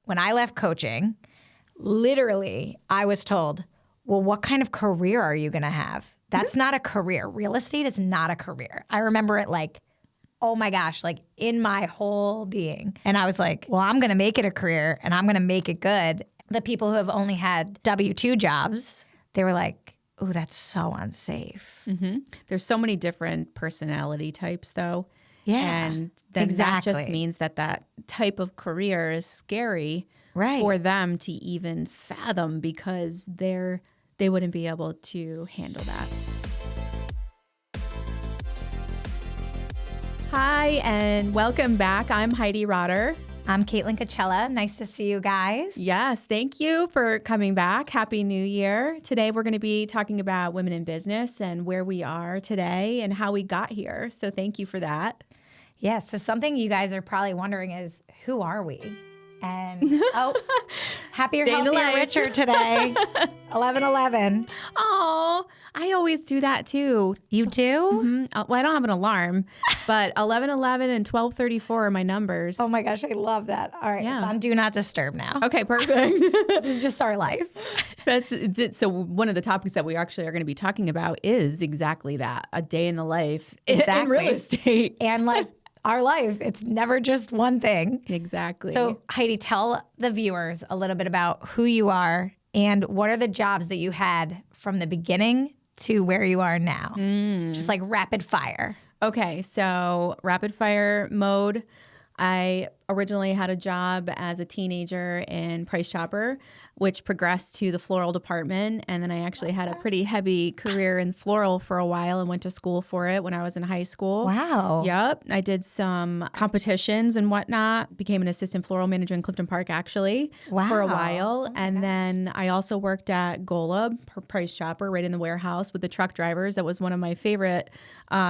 when I left coaching, literally I was told, well, what kind of career are you going to have? That's not a career. Real estate is not a career. I remember it like, oh my gosh, like in my whole being. And I was like, well, I'm going to make it a career and I'm going to make it good. The people who have only had W-2 jobs, they were like, oh, that's so unsafe. Mm-hmm. There's so many different personality types, though. Yeah, and then exactly. that just means that type of career is scary for them to even fathom because they wouldn't be able to handle that. Hi, and welcome back. I'm Heidi Rotter. I'm Caitlin Cucchiella. Nice to see you guys. Yes, thank you for coming back. Happy New Year. Today we're going to be talking about women in business and where we are today and how we got here. So thank you for that. Yeah, so something you guys are probably wondering is, who are we? And, happier, healthier, richer today. 11/11. Oh, I always do that too. You do? Mm-hmm. Well, I don't have an alarm, but 11/11 and 12:34 are my numbers. Oh my gosh, I love that. All right, it's on Do Not Disturb now. Okay, perfect. This is just our life. So one of the topics that we actually are going to be talking about is exactly that, a day in the life in real estate. And like, our life, it's never just one thing. Exactly. So Heidi, tell the viewers a little bit about who you are and what are the jobs that you had from the beginning to where you are now? Just like rapid fire. Okay, so rapid fire mode. I originally had a job as a teenager in Price Chopper, which progressed to the floral department. And then I actually had a pretty heavy career in floral for a while and went to school for it when I was in high school. Wow. Yep. I did some competitions and whatnot, became an assistant floral manager in Clifton Park actually for a while. And then I also worked at Golub, Price Chopper, right in the warehouse with the truck drivers. That was one of my favorite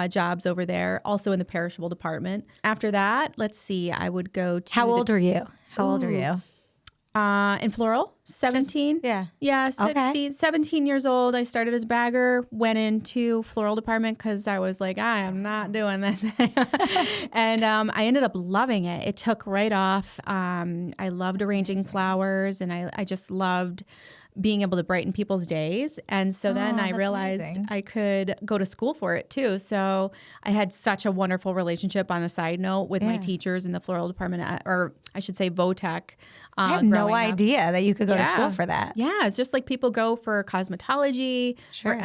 jobs over there, also in the perishable department. After that, let's see, I would go to How old are you? How old are you? In floral, 17. Yeah, 17 years old. I started as bagger, went into floral department because I was like, I am not doing this. And I ended up loving it. It took right off. I loved arranging flowers, and I just loved being able to brighten people's days. And so then I realized I could go to school for it too. So I had such a wonderful relationship on the side note with my teachers in the floral department, or I should say VOTEC. I had no idea that you could go to school for that. Yeah, it's just like people go for cosmetology, or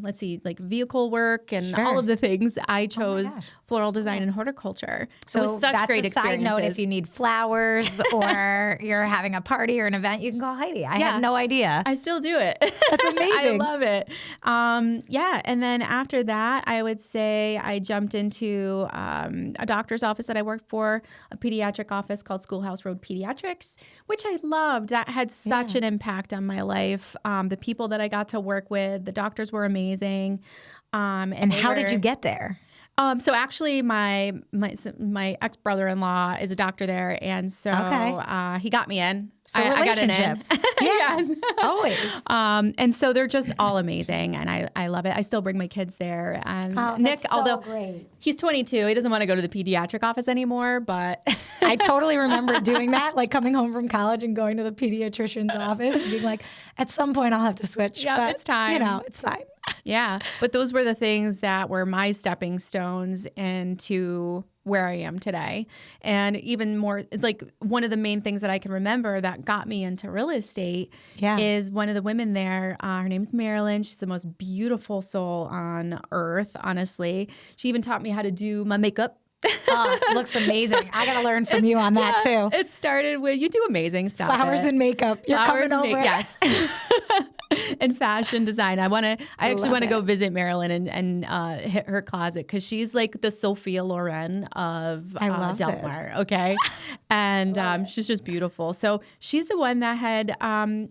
let's see, like vehicle work and all of the things. I chose floral design and horticulture. So it was such great experiences. Side note, if you need flowers or you're having a party or an event, you can call Heidi. I had no idea. I still do it. That's amazing. I love it. And then after that, I would say I jumped into a doctor's office that I worked for, a pediatric office called Schoolhouse Road Pediatrics, which I loved. That had such an impact on my life. The people that I got to work with, the doctors were amazing. And how did you get there? So actually, my ex-brother-in-law is a doctor there, and so he got me in. So I got an in. Yes, always. And so they're just all amazing, and I love it. I still bring my kids there. And Nick, although he's 22, he doesn't want to go to the pediatric office anymore, but I totally remember doing that, like coming home from college and going to the pediatrician's office and being like, at some point I'll have to switch. Yeah, but, it's time. It's fine. Yeah, but those were the things that were my stepping stones into where I am today. And even more, like one of the main things that I can remember that got me into real estate is one of the women there. Her name's Marilyn. She's the most beautiful soul on earth, honestly. She even taught me how to do my makeup. It looks amazing. I got to learn from you on that too. It started with, you do amazing stuff. Flowers and makeup. You're coming over. Yes. And fashion design. I actually want to go visit Marilyn and hit her closet because she's like the Sophia Loren of Del Mar. Okay. And she's just beautiful. So she's the one that had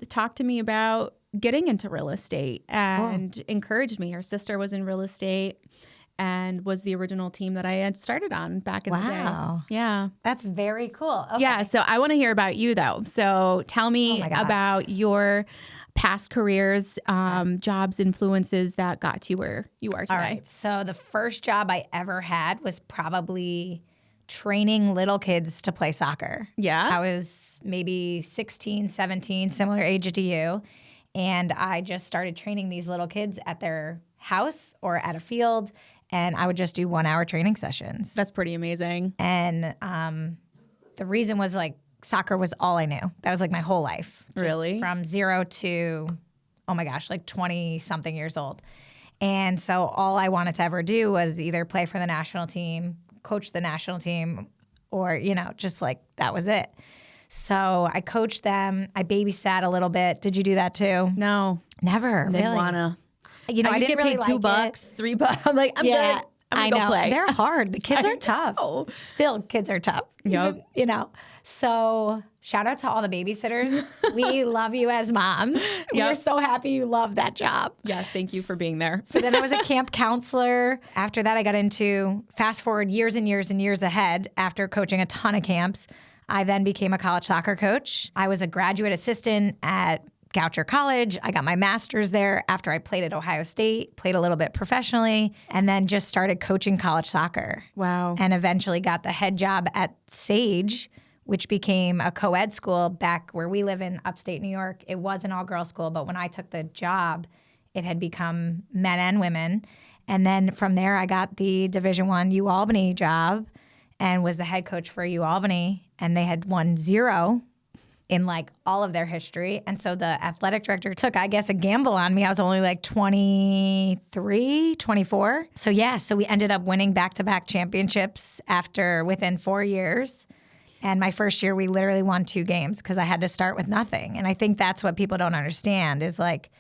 talked to me about getting into real estate and encouraged me. Her sister was in real estate and was the original team that I had started on back in the day. Wow. Yeah. That's very cool. Okay. Yeah. So I want to hear about you though. So tell me about your past careers, jobs, influences that got you where you are today. All right. So the first job I ever had was probably training little kids to play soccer. Yeah. I was maybe 16, 17, similar age to you. And I just started training these little kids at their house or at a field. And I would just do 1 hour training sessions. That's pretty amazing. And the reason was like soccer was all I knew. That was like my whole life. Really? From 0 to, oh my gosh, like 20 something years old. And so all I wanted to ever do was either play for the national team, coach the national team, or, just like that was it. So I coached them. I babysat a little bit. Did you do that too? No. Never. Didn't really. wanna. I didn't get really paid like $2, $3. I'm like, I'm good. I'm gonna go play. They're hard. The kids are tough. Still, kids are tough. Yep. So shout out to all the babysitters. We love you as moms. Yep. We're so happy you love that job. Yes, thank you for being there. So then I was a camp counselor. After that, I got into, fast forward years and years and years ahead, after coaching a ton of camps, I then became a college soccer coach. I was a graduate assistant at Goucher College. I got my master's there after I played at Ohio State, played a little bit professionally, and then just started coaching college soccer. Wow. And eventually got the head job at Sage, which became a co-ed school back where we live in upstate New York. It was an all-girls school, but when I took the job, it had become men and women. And then from there, I got the Division I UAlbany job and was the head coach for UAlbany, and they had won 0 in like all of their history. And so the athletic director took, I guess, a gamble on me. I was only like 23, 24. So we ended up winning back-to-back championships within 4 years. And my first year, we literally won 2 games because I had to start with nothing. And I think that's what people don't understand is like,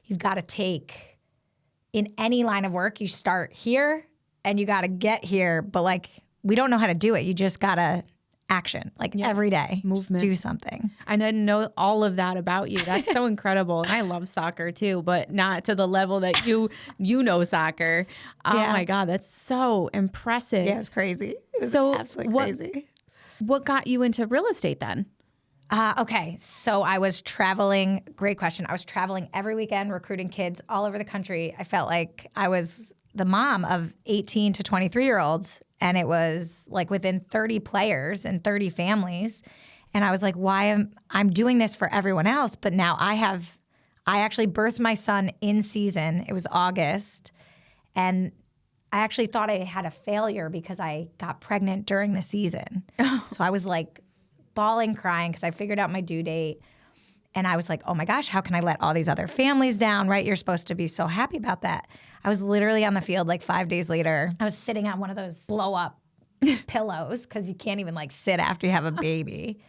you've got to take, in any line of work, you start here and you got to get here. But like, we don't know how to do it. You just got to action, every day. Movement. Do something. I didn't know all of that about you. That's so incredible. And I love soccer too, but not to the level that you know soccer. Oh my God, that's so impressive. Yeah, it's crazy. It's absolutely crazy. What got you into real estate then? Okay, so I was traveling. Great question. I was traveling every weekend, recruiting kids all over the country. I felt like I was the mom of 18 to 23-year-olds. And it was like within 30 players and 30 families. And I was like, I'm doing this for everyone else, but now I actually birthed my son in season. It was August. And I actually thought I had a failure because I got pregnant during the season. So I was like bawling, crying because I figured out my due date. And I was like, oh my gosh, how can I let all these other families down, right? You're supposed to be so happy about that. I was literally on the field like 5 days later. I was sitting on one of those blow up pillows because you can't even like sit after you have a baby.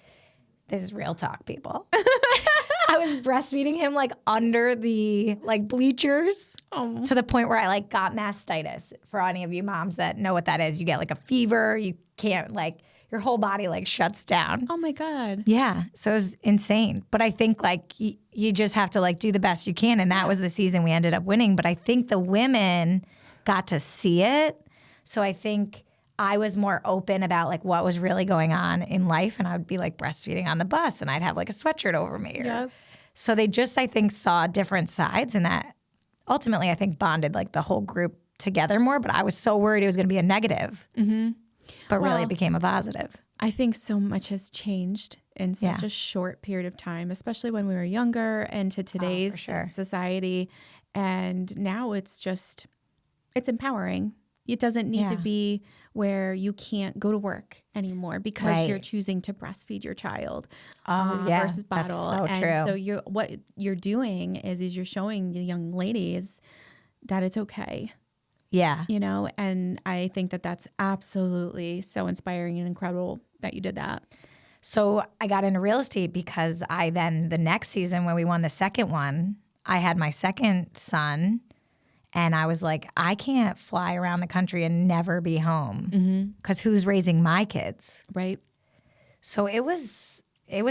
This is real talk, people. I was breastfeeding him like under the like bleachers to the point where I like got mastitis. For any of you moms that know what that is, you get like a fever. You can't like, your whole body like shuts down. Oh my God. Yeah. So it was insane. But I think like you just have to like do the best you can. And that was the season we ended up winning. But I think the women got to see it. So I think I was more open about like what was really going on in life. And I would be like breastfeeding on the bus and I'd have like a sweatshirt over me. So they just, I think, saw different sides, and that ultimately I think bonded like the whole group together more. But I was so worried it was going to be a negative. Mm-hmm. But really it became a positive. I think so much has changed in such a short period of time, especially when we were younger and to today's society. And now it's empowering. It doesn't need to be where you can't go to work anymore because you're choosing to breastfeed your child versus bottle. That's so true. So what you're doing is you're showing the young ladies that it's okay. Yeah. And I think that that's absolutely so inspiring and incredible that you did that. So I got into real estate because the next season when we won the second one, I had my second son and I was like, I can't fly around the country and never be home because who's raising my kids? Right. So it was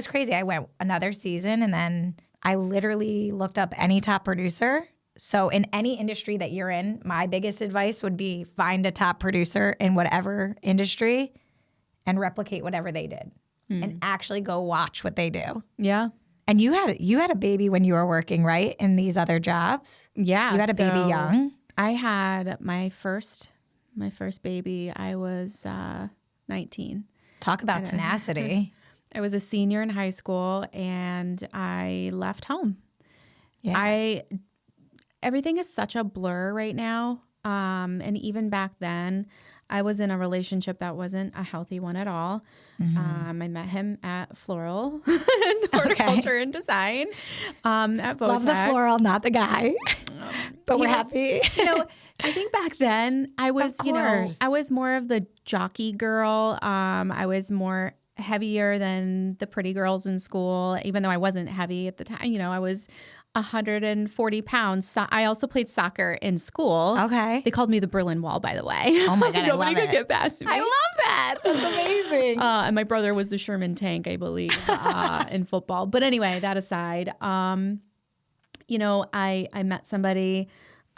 crazy. I went another season and then I literally looked up any top producer. So in any industry that you're in, my biggest advice would be find a top producer in whatever industry and replicate whatever they did and actually go watch what they do. Yeah. And you had a baby when you were working, right? In these other jobs? Yeah. You had a baby young? I had my first baby. I was 19. Talk about tenacity. I was a senior in high school and I left home. Yeah. Everything is such a blur right now. And even back then, I was in a relationship that wasn't a healthy one at all. I met him at Floral, Horticulture and Design, at Bowtech. Love the floral, not the guy. But we're happy. I think back then I was, I was more of the jockey girl. I was more heavier than the pretty girls in school, even though I wasn't heavy at the time. I was 140 pounds. So I also played soccer in school. Okay. They called me the Berlin Wall, by the way. Oh my God, I love it. Nobody could get past me. I love that. That's amazing. And my brother was the Sherman tank, I believe, in football. But anyway, that aside, I met somebody.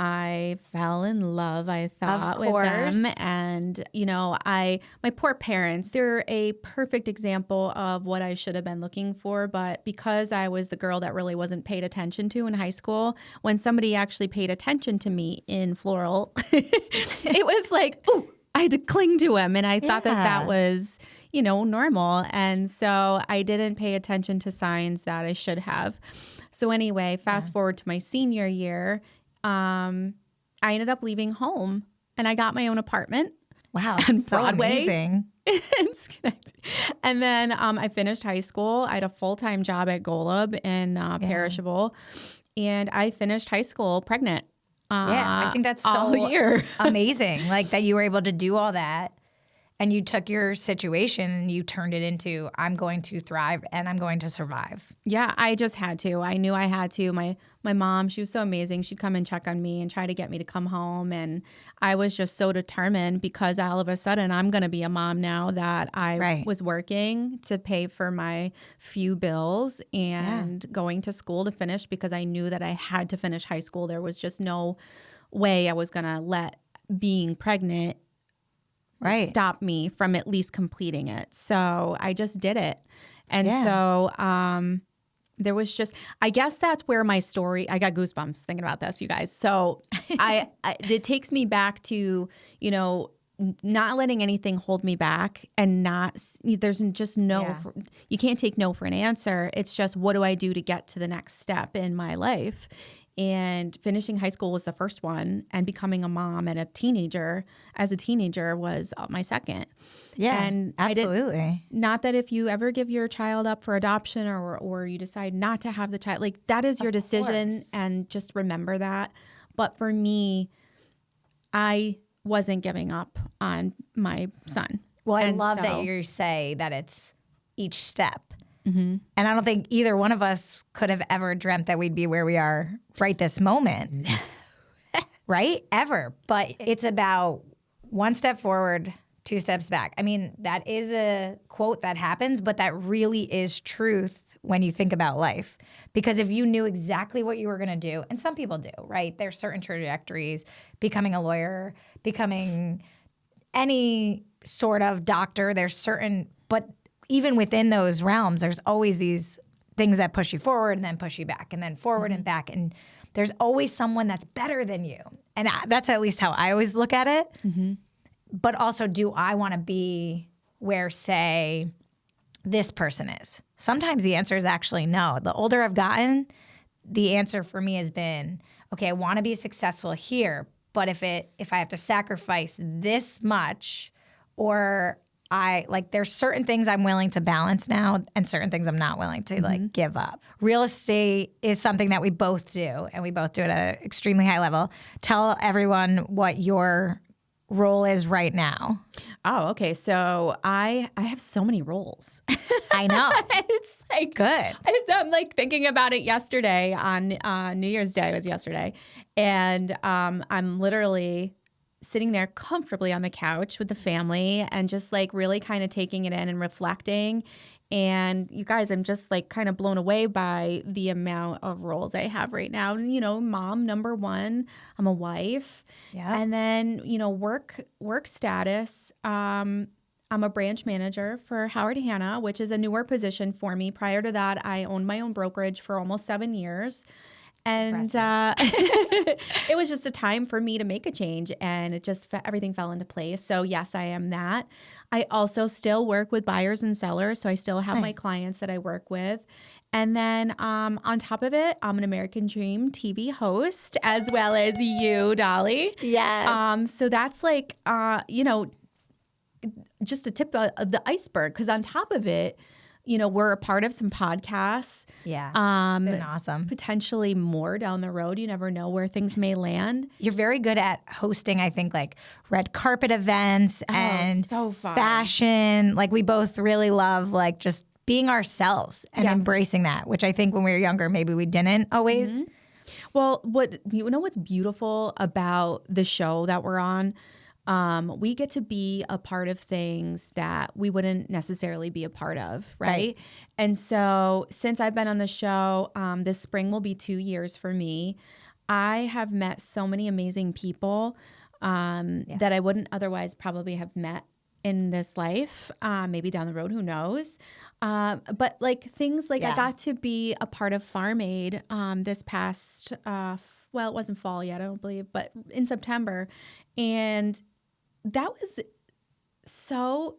I fell in love, I thought, with them. And, my poor parents, they're a perfect example of what I should have been looking for. But because I was the girl that really wasn't paid attention to in high school, when somebody actually paid attention to me in Floral, it was like, ooh, I had to cling to him. And I thought that was, normal. And so I didn't pay attention to signs that I should have. So anyway, fast forward to my senior year, I ended up leaving home and I got my own apartment. Wow. On so Broadway. Amazing. And then I finished high school. I had a full-time job at Golub in Perishable. And I finished high school pregnant. I think that's all so year. Amazing. Like that you were able to do all that. And you took your situation and you turned it into, I'm going to thrive and I'm going to survive. Yeah, I just had to. I knew I had to. My mom, she was so amazing. She'd come and check on me and try to get me to come home. And I was just so determined because all of a sudden I'm going to be a mom now that I was working to pay for my few bills and going to school to finish because I knew that I had to finish high school. There was just no way I was going to let being pregnant stop me from at least completing it. So I just did it. And so there was just, I guess that's where my story, I got goosebumps thinking about this, you guys. So it takes me back to, not letting anything hold me back and there's just you can't take no for an answer. It's just, what do I do to get to the next step in my life? And finishing high school was the first one, and becoming a mom and as a teenager was my second. Yeah, and absolutely. Not that if you ever give your child up for adoption or you decide not to have the child, like that is your decision, and just remember that. But for me, I wasn't giving up on my son. Well, I love that you say that it's each step. Mm-hmm. And I don't think either one of us could have ever dreamt that we'd be where we are right this moment. Right? Ever. But it's about one step forward, two steps back. I mean, that is a quote that happens, but that really is truth when you think about life. Because if you knew exactly what you were going to do, and some people do, right? There's certain trajectories, becoming a lawyer, becoming any sort of doctor, but even within those realms, there's always these things that push you forward and then push you back and then forward and back. And there's always someone that's better than you. And that's at least how I always look at it. Mm-hmm. But also, do I want to be where, say, this person is? Sometimes the answer is actually no. The older I've gotten, the answer for me has been, okay, I want to be successful here, but if I have to sacrifice this much, or there's certain things I'm willing to balance now and certain things I'm not willing to give up. Real estate is something that we both do, and we both do it at an extremely high level. Tell everyone what your role is right now. Oh, okay. So I have so many roles. I know. It's like good. I'm like thinking about it yesterday on New Year's Day. It was yesterday. And I'm literally sitting there comfortably on the couch with the family and just like really kind of taking it in and reflecting. And you guys, I'm just like kind of blown away by the amount of roles I have right now. And, mom, number one, I'm a wife. Yeah. And then, work status. I'm a branch manager for Howard Hanna, which is a newer position for me. Prior to that, I owned my own brokerage for almost 7 years. And it was just a time for me to make a change, and it just everything fell into place. So yes, I am that. I also still work with buyers and sellers, so I still have my clients that I work with. And then on top of it, I'm an American Dream TV host, as well as you, Dolly. Yes. So that's like, just a tip of the iceberg, because on top of it, we're a part of some podcasts. Yeah. Been awesome. Potentially more down the road. You never know where things may land. You're very good at hosting, I think, like red carpet events and so fun. Fashion. Like we both really love like just being ourselves and embracing that, which I think when we were younger, maybe we didn't always. Mm-hmm. Well, what's beautiful about the show that we're on? We get to be a part of things that we wouldn't necessarily be a part of, right? And so since I've been on the show, this spring will be 2 years for me. I have met so many amazing people that I wouldn't otherwise probably have met in this life, maybe down the road, who knows? But like things like I got to be a part of Farm Aid this past, well, it wasn't fall yet, I don't believe, but in September. And that was so...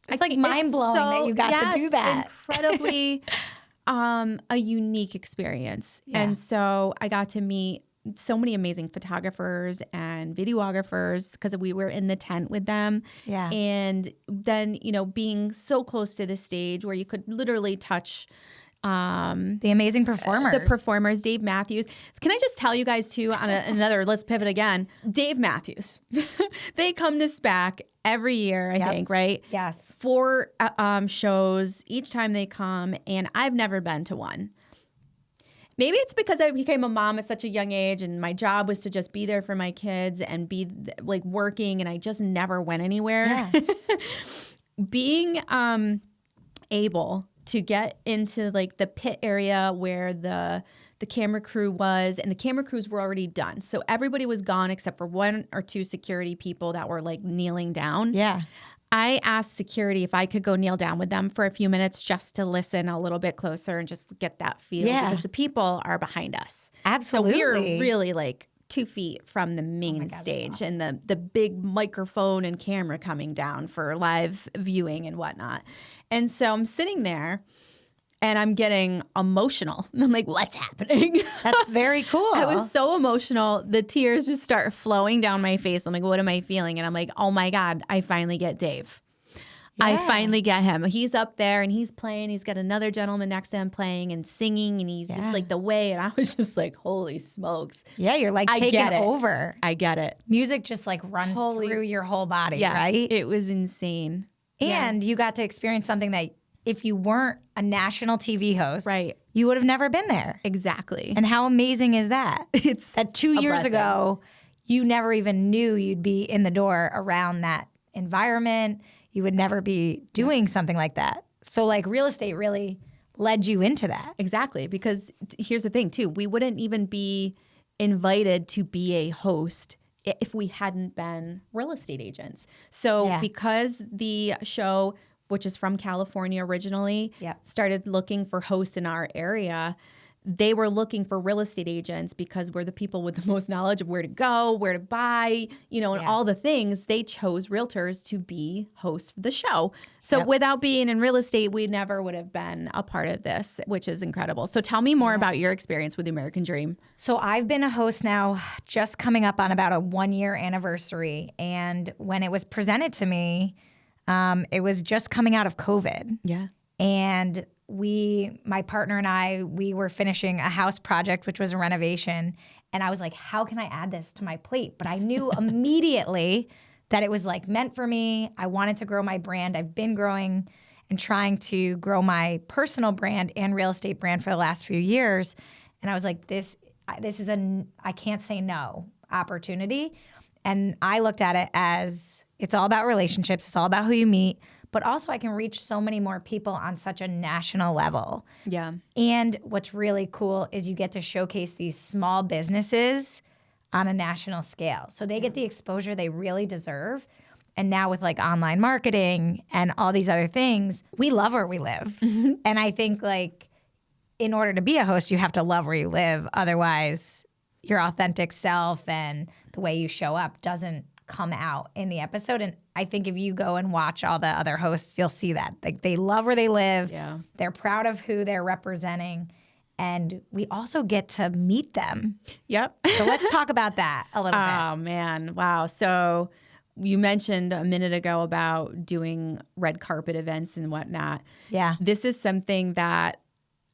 It's like mind-blowing that you got to do that. Incredibly a unique experience. Yeah. And so I got to meet so many amazing photographers and videographers because we were in the tent with them. Yeah. And then, being so close to the stage where you could literally touch the amazing performers. The performers, Dave Matthews. Can I just tell you guys too, on another, let's pivot again. Dave Matthews. They come to SPAC every year, I think, right? Yes. 4 shows each time they come, and I've never been to one. Maybe it's because I became a mom at such a young age and my job was to just be there for my kids and be like working, and I just never went anywhere. Yeah. Being able to get into like the pit area where the camera crew was, and the camera crews were already done. So everybody was gone except for 1 or 2 security people that were like kneeling down. Yeah. I asked security if I could go kneel down with them for a few minutes just to listen a little bit closer and just get that feel, because the people are behind us. Absolutely. So we were really like 2 feet from the main stage, awesome. And the big microphone and camera coming down for live viewing and whatnot. And so I'm sitting there and I'm getting emotional. And I'm like, what's happening? That's very cool. I was so emotional. The tears just start flowing down my face. I'm like, what am I feeling? And I'm like, oh my God, I finally get Dave. Yeah. I finally get him. He's up there and he's playing. He's got another gentleman next to him playing and singing, and he's just like the way. And I was just like, holy smokes. Yeah, you're like taking over. I get it. Music just like runs through your whole body, right? It was insane. And you got to experience something that if you weren't a national TV host, right, you would have never been there. Exactly. And how amazing is that? It's that 2 years ago, you never even knew you'd be in the door around that environment. You would never be doing something like that. So like real estate really led you into that. Exactly. Because here's the thing too, we wouldn't even be invited to be a host if we hadn't been real estate agents. So because the show, which is from California originally, started looking for hosts in our area, they were looking for real estate agents because we're the people with the most knowledge of where to go, where to buy, and all the things. They chose realtors to be hosts for the show. So without being in real estate, we never would have been a part of this, which is incredible. So tell me more about your experience with the American Dream. So I've been a host now just coming up on about a 1-year anniversary. And when it was presented to me, it was just coming out of COVID. Yeah. And my partner and I, we were finishing a house project, which was a renovation. And I was like, how can I add this to my plate? But I knew immediately that it was like meant for me. I wanted to grow my brand. I've been growing and trying to grow my personal brand and real estate brand for the last few years. And I was like, this is I can't say no opportunity. And I looked at it as it's all about relationships. It's all about who you meet. But also I can reach so many more people on such a national level. Yeah. And what's really cool is you get to showcase these small businesses on a national scale. So they get the exposure they really deserve. And now with like online marketing and all these other things, we love where we live. And I think like in order to be a host, you have to love where you live. Otherwise, your authentic self and the way you show up doesn't come out in the episode. And I think if you go and watch all the other hosts, you'll see that. Like, they love where they live. Yeah. They're proud of who they're representing. And we also get to meet them. Yep. So let's talk about that a little bit. Oh, man. Wow. So you mentioned a minute ago about doing red carpet events and whatnot. Yeah. This is something that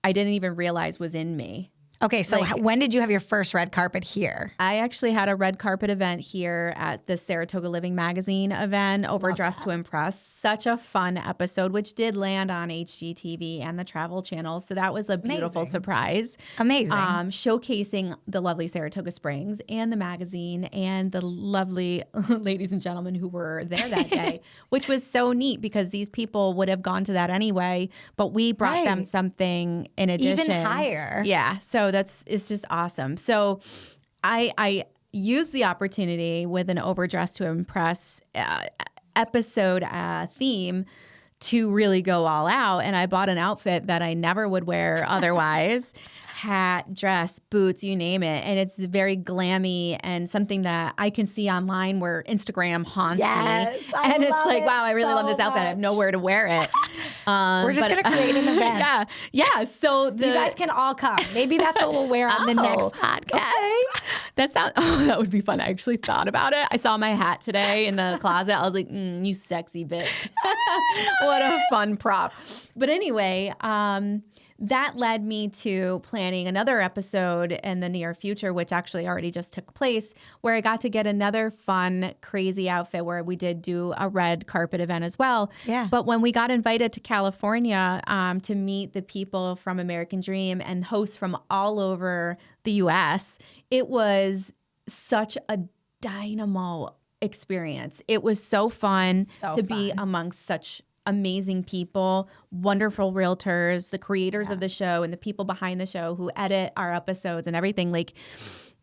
I didn't even realize was in me. Okay, so when did you have your first red carpet here? I actually had a red carpet event here at the Saratoga Living Magazine event, Overdressed to Impress. Such a fun episode, which did land on HGTV and the Travel Channel. So that was a beautiful surprise. Amazing. Showcasing the lovely Saratoga Springs and the magazine and the lovely ladies and gentlemen who were there that day, which was so neat because these people would have gone to that anyway, but we brought them something in addition. Even higher. Yeah. So it's just awesome. So I used the opportunity with an Overdressed to Impress episode theme to really go all out. And I bought an outfit that I never would wear otherwise. Hat, dress, boots, you name it. And it's very glammy and something that I can see online where Instagram haunts me. And it's like, wow, I really love this outfit. I have nowhere to wear it. We're just going to create an event. Yeah. So you guys can all come. Maybe that's what we'll wear on the next podcast. Okay. That would be fun. I actually thought about it. I saw my hat today in the closet. I was like, you sexy bitch. What a fun prop. But anyway, that led me to planning another episode in the near future, which actually already just took place, where I got to get another fun, crazy outfit where we did do a red carpet event as well. Yeah. But when we got invited to California to meet the people from American Dream and hosts from all over the U.S., it was such a dynamo experience. It was so fun to be amongst such amazing people, wonderful realtors, the creators of the show and the people behind the show who edit our episodes and everything. Like,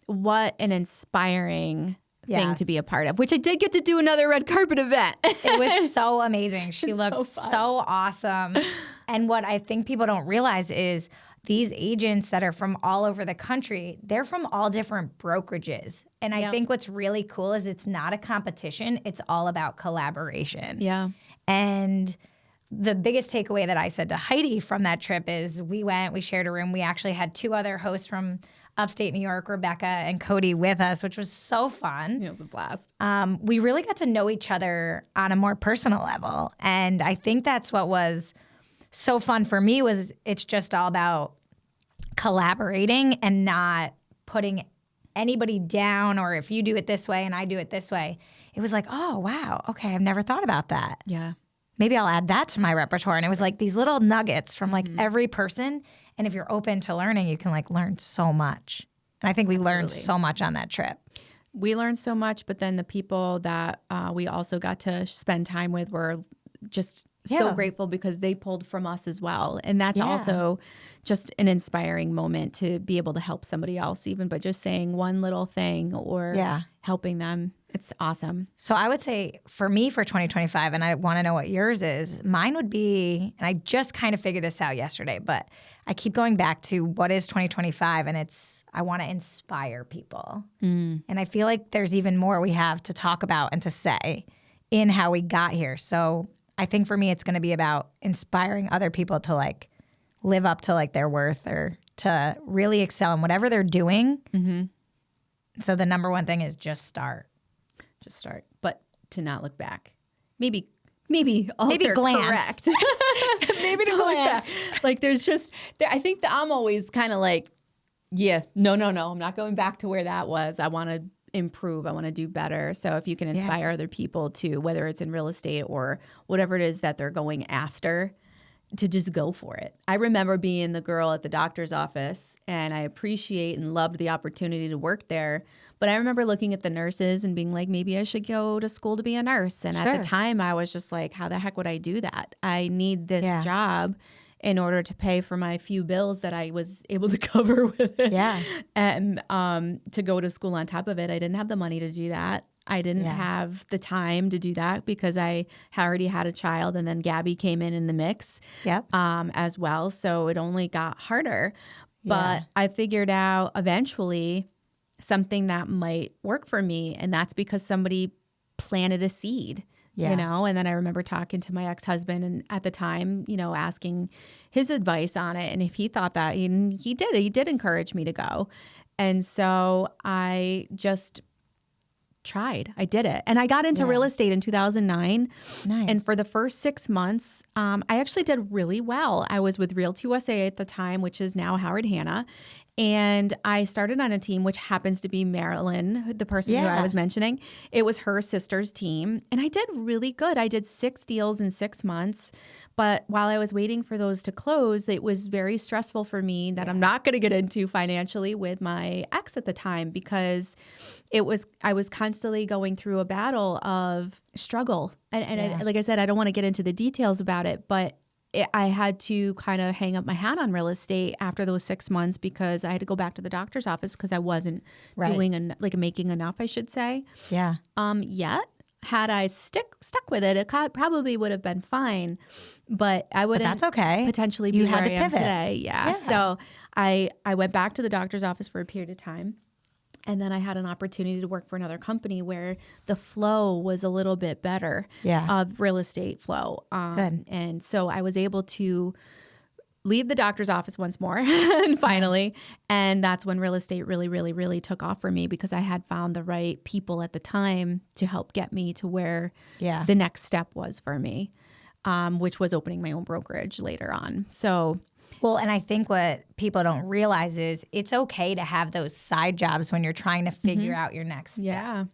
what an inspiring thing to be a part of, which I did get to do another red carpet event. It was so amazing. She looked so awesome. And what I think people don't realize is these agents that are from all over the country, they're from all different brokerages. And I think what's really cool is it's not a competition. It's all about collaboration. Yeah. And the biggest takeaway that I said to Heidi from that trip is we shared a room. We actually had two other hosts from upstate New York, Rebecca and Cody, with us, which was so fun. It was a blast. We really got to know each other on a more personal level. And I think that's what was so fun for me was it's just all about collaborating and not putting anybody down, or if you do it this way and I do it this way. It was like, oh, wow, okay, I've never thought about that. Yeah. Maybe I'll add that to my repertoire. And it was like these little nuggets from like every person. And if you're open to learning, you can like learn so much. And I think we learned so much on that trip. We learned so much, but then the people that we also got to spend time with were just so grateful because they pulled from us as well. And that's also just an inspiring moment to be able to help somebody else, even by just saying one little thing or helping them. It's awesome. So I would say for me for 2025, and I want to know what yours is, mine would be, and I just kind of figured this out yesterday, but I keep going back to what is 2025, and it's I want to inspire people. And I feel like there's even more we have to talk about and to say in how we got here. So I think for me, it's going to be about inspiring other people to like live up to like their worth or to really excel in whatever they're doing. So the number one thing is just start. Just start, but to not look back. Maybe alter glance. Correct. Maybe to glance. Like there's just, I think that I'm always kind of like, no, I'm not going back to where that was. I want to improve. I want to do better. So if you can inspire other people to, whether it's in real estate or whatever it is that they're going after, to just go for it. I remember being the girl at the doctor's office, and I appreciate and loved the opportunity to work there. But I remember looking at the nurses and being like, maybe I should go to school to be a nurse. And at the time, I was just like, how the heck would I do that? I need this job in order to pay for my few bills that I was able to cover with it. Yeah. And to go to school on top of it, I didn't have the money to do that. I didn't have the time to do that because I already had a child, and then Gabby came in the mix as well. So it only got harder. But I figured out eventually something that might work for me, and that's because somebody planted a seed. You know, and then I remember talking to my ex-husband, and at the time, you know, asking his advice on it. And if he thought that, he did encourage me to go. And so I just tried. I did it. And I got into real estate in 2009. Nice. And for the first 6 months, I actually did really well. I was with Realty USA at the time, which is now Howard Hanna. And I started on a team, which happens to be Marilyn, the person who I was mentioning. It was her sister's team. And I did really good. I did 6 deals in 6 months. But while I was waiting for those to close, it was very stressful for me that I'm not going to get into financially with my ex at the time, because I was constantly going through a battle of struggle. And like I said, I don't want to get into the details about it, but I had to kind of hang up my hat on real estate after those 6 months, because I had to go back to the doctor's office because I wasn't doing making enough, I should say. Yeah. Yet had I stuck with it, it probably would have been fine, but I wouldn't. But that's okay. Potentially be where I am today. Yeah. So I went back to the doctor's office for a period of time. And then I had an opportunity to work for another company where the flow was a little bit better of real estate flow. Good. And so I was able to leave the doctor's office once more and finally. And that's when real estate really, really, really took off for me, because I had found the right people at the time to help get me to where the next step was for me, which was opening my own brokerage later on. So... Well, and I think what people don't realize is it's okay to have those side jobs when you're trying to figure out your next step. Yeah.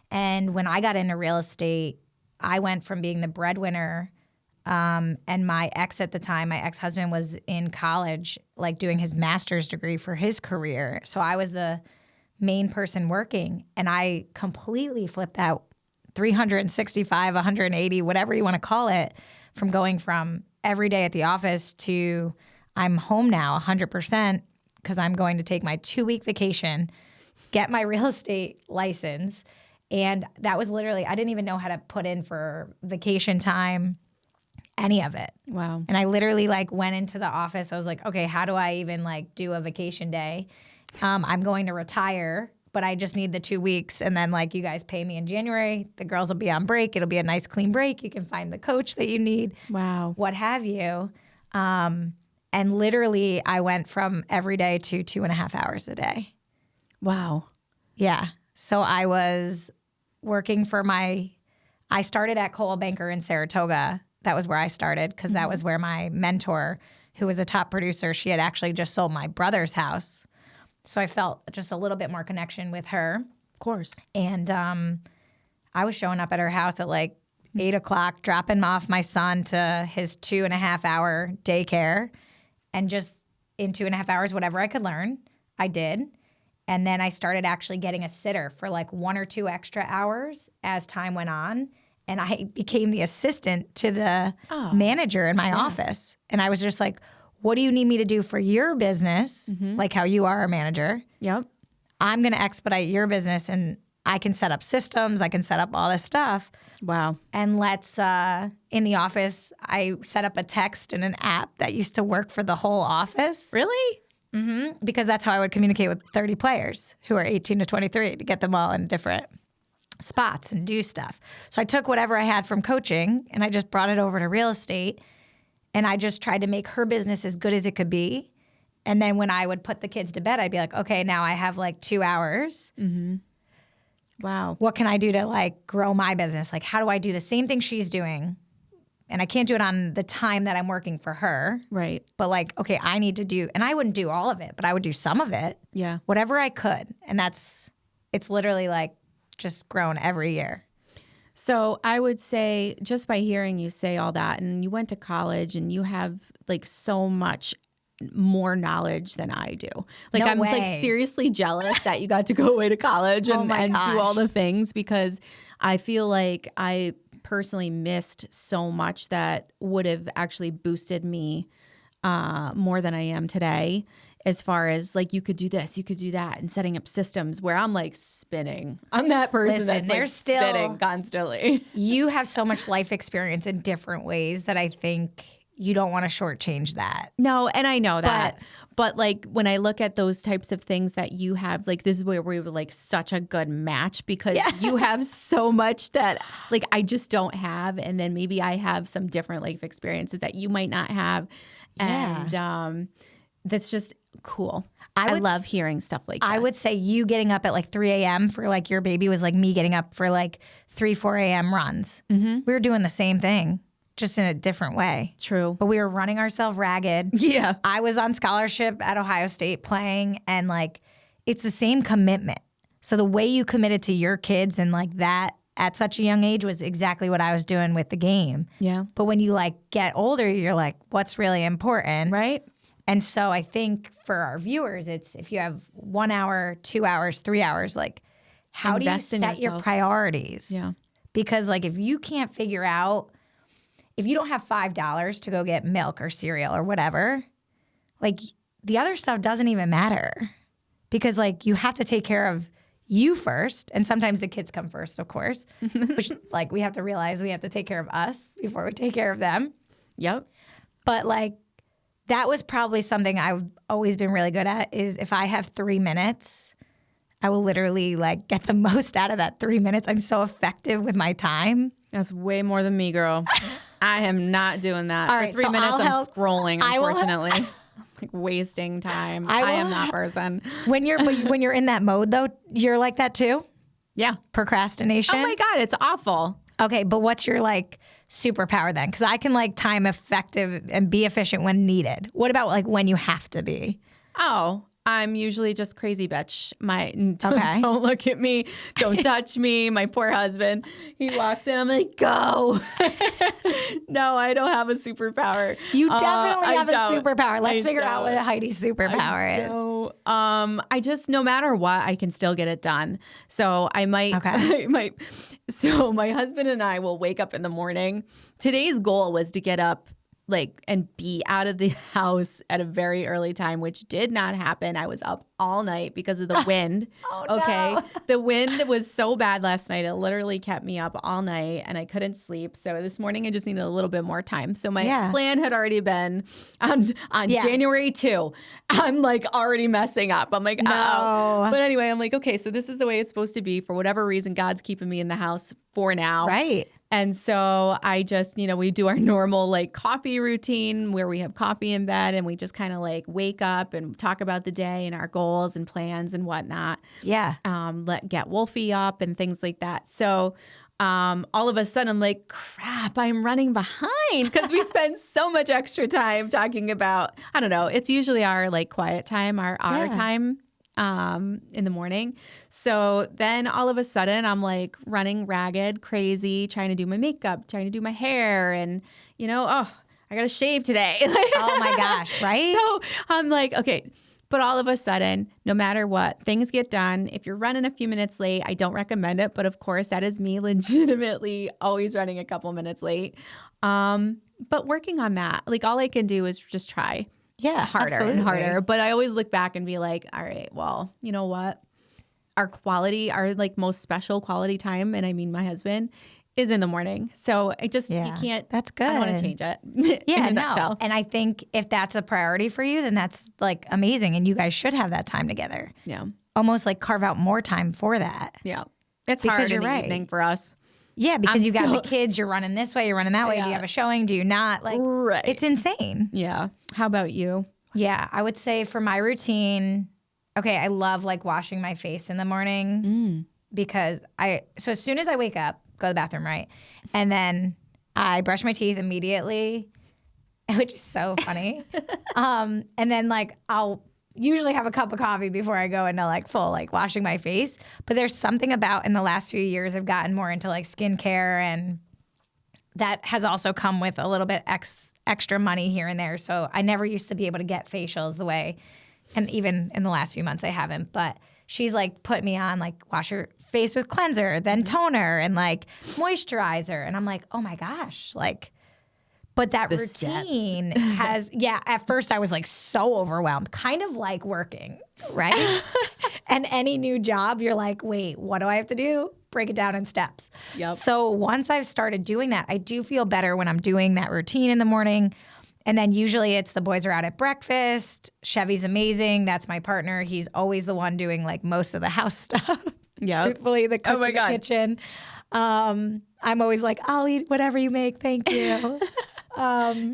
And when I got into real estate, I went from being the breadwinner, and my ex at the time, my ex-husband, was in college, like doing his master's degree for his career. So I was the main person working, and I completely flipped out 365, 180, whatever you want to call it, from going from every day at the office to... I'm home now 100% because I'm going to take my 2-week vacation, get my real estate license. And that was literally, I didn't even know how to put in for vacation time, any of it. Wow. And I literally went into the office. I was like, okay, how do I even do a vacation day? I'm going to retire, but I just need the 2 weeks. And then you guys pay me in January. The girls will be on break. It'll be a nice clean break. You can find the coach that you need. Wow. What have you. And literally, I went from every day to 2.5 hours a day. Wow. Yeah. So I was working for I started at Coldwell Banker in Saratoga. That was where I started, because that was where my mentor, who was a top producer, she had actually just sold my brother's house. So I felt just a little bit more connection with her. Of course. And I was showing up at her house at 8 o'clock, dropping off my son to his 2.5 hour daycare. And just in 2.5 hours, whatever I could learn, I did. And then I started actually getting a sitter for 1 or 2 extra hours as time went on. And I became the assistant to the manager in my office. And I was just like, what do you need me to do for your business? Like how you are a manager. Yep. I'm going to expedite your business, and I can set up systems. I can set up all this stuff. Wow. And in the office, I set up a text and an app that used to work for the whole office. Really? Mm-hmm. Because that's how I would communicate with 30 players who are 18 to 23 to get them all in different spots and do stuff. So I took whatever I had from coaching and I just brought it over to real estate, and I just tried to make her business as good as it could be. And then when I would put the kids to bed, I'd be like, okay, now I have 2 hours. Mm-hmm. Wow. What can I do to grow my business? How do I do the same thing she's doing? And I can't do it on the time that I'm working for her. Right. But okay, I need to do, and I wouldn't do all of it, but I would do some of it. Yeah. Whatever I could. And it's literally just grown every year. So I would say, just by hearing you say all that, and you went to college and you have so much more knowledge than I do. No I'm way. Seriously jealous that you got to go away to college and do all the things, because I feel like I personally missed so much that would have actually boosted me more than I am today. As far as like, you could do this, you could do that, and setting up systems where I'm like spinning. I'm that person that's like spinning constantly. You have so much life experience in different ways that I think you don't want to shortchange that. No, and I know that. But like when I look at those types of things that you have, like this is where we were like such a good match, because you have so much that like I just don't have. And then maybe I have some different life experiences that you might not have. And that's just cool. I love hearing stuff like that. I would say you getting up at like 3 a.m. for like your baby was like me getting up for like 3, 4 a.m. runs. Mm-hmm. We were doing the same thing, just in a different way. True. But we were running ourselves ragged. Yeah. I was on scholarship at Ohio State playing, and like it's the same commitment. So the way you committed to your kids and like that at such a young age was exactly what I was doing with the game. Yeah. But when you like get older, you're like, what's really important? Right. And so I think for our viewers, it's if you have 1 hour, 2 hours, 3 hours, like how do you set your priorities? Yeah. Because like if you can't figure out, if you don't have $5 to go get milk or cereal or whatever, like the other stuff doesn't even matter, because like you have to take care of you first. And sometimes the kids come first, of course, which like we have to realize we have to take care of us before we take care of them. Yep. But like, that was probably something I've always been really good at, is if I have 3 minutes, I will literally like get the most out of that 3 minutes. I'm so effective with my time. That's way more than me, girl. I am not doing that. All For right, 3 so minutes, I'm scrolling, unfortunately. Like wasting time. I am that person. When you're in that mode though, you're like that too? Yeah. Procrastination? Oh my God, it's awful. Okay, but what's your like superpower then? Because I can like time effective and be efficient when needed. What about like when you have to be? Oh, I'm usually just crazy bitch. Don't look at me. Don't touch me. My poor husband. He walks in. I'm like, go. No, I don't have a superpower. You definitely have a superpower. Let's figure out what Heidi's superpower is. I just, no matter what, I can still get it done. So I might. So my husband and I will wake up in the morning. Today's goal was to get up and be out of the house at a very early time, which did not happen. I was up all night because of the wind. Okay. No. The wind was so bad last night. It literally kept me up all night and I couldn't sleep. So this morning I just needed a little bit more time. So my plan had already been on January 2. I'm like already messing up. I'm like, no. But anyway, I'm like, okay, so this is the way it's supposed to be. For whatever reason, God's keeping me in the house for now. Right. And so I just, we do our normal like coffee routine where we have coffee in bed and we just kind of like wake up and talk about the day and our goals and plans and whatnot. Yeah. Get Wolfie up and things like that. So all of a sudden I'm like, crap, I'm running behind because we spend so much extra time talking about, I don't know, it's usually our like quiet time, our time. In the morning. So then all of a sudden I'm like running ragged, crazy, trying to do my makeup, trying to do my hair and, I got to shave today. Oh my gosh, right? So I'm like, okay. But all of a sudden, no matter what, things get done. If you're running a few minutes late, I don't recommend it. But of course, that is me legitimately always running a couple minutes late. But working on that, like all I can do is just try. Yeah, harder absolutely. and harder. But I always look back and be like, all right, well, you know what? Our like most special quality time, and I mean my husband, is in the morning. So I just, you can't. That's good. I don't want to change it. Yeah, in a nutshell. And I think if that's a priority for you, then that's like amazing. And you guys should have that time together. Yeah. Almost like carve out more time for that. Yeah. It's hard in the evening for us. Yeah, because you got the kids, you're running this way, you're running that way. Do you have a showing? Do you not? Like, it's insane. Yeah. How about you? Yeah, I would say for my routine, okay, I love like washing my face in the morning because so as soon as I wake up, go to the bathroom, right? And then I brush my teeth immediately, which is so funny. And then like I'll usually have a cup of coffee before I go into like full like washing my face. But there's something about in the last few years I've gotten more into like skincare, and that has also come with a little bit extra money here and there. So I never used to be able to get facials the way, and even in the last few months I haven't. But she's like put me on like wash your face with cleanser, then toner, and like moisturizer. And I'm like, oh my gosh, like But that routine has, at first I was like so overwhelmed, kind of like working, right? And any new job, you're like, wait, what do I have to do? Break it down in steps. Yep. So once I've started doing that, I do feel better when I'm doing that routine in the morning. And then usually it's the boys are out at breakfast. Chevy's amazing. That's my partner. He's always the one doing like most of the house stuff. Yeah. Truthfully, the cook in the kitchen. I'm always like, I'll eat whatever you make. Thank you.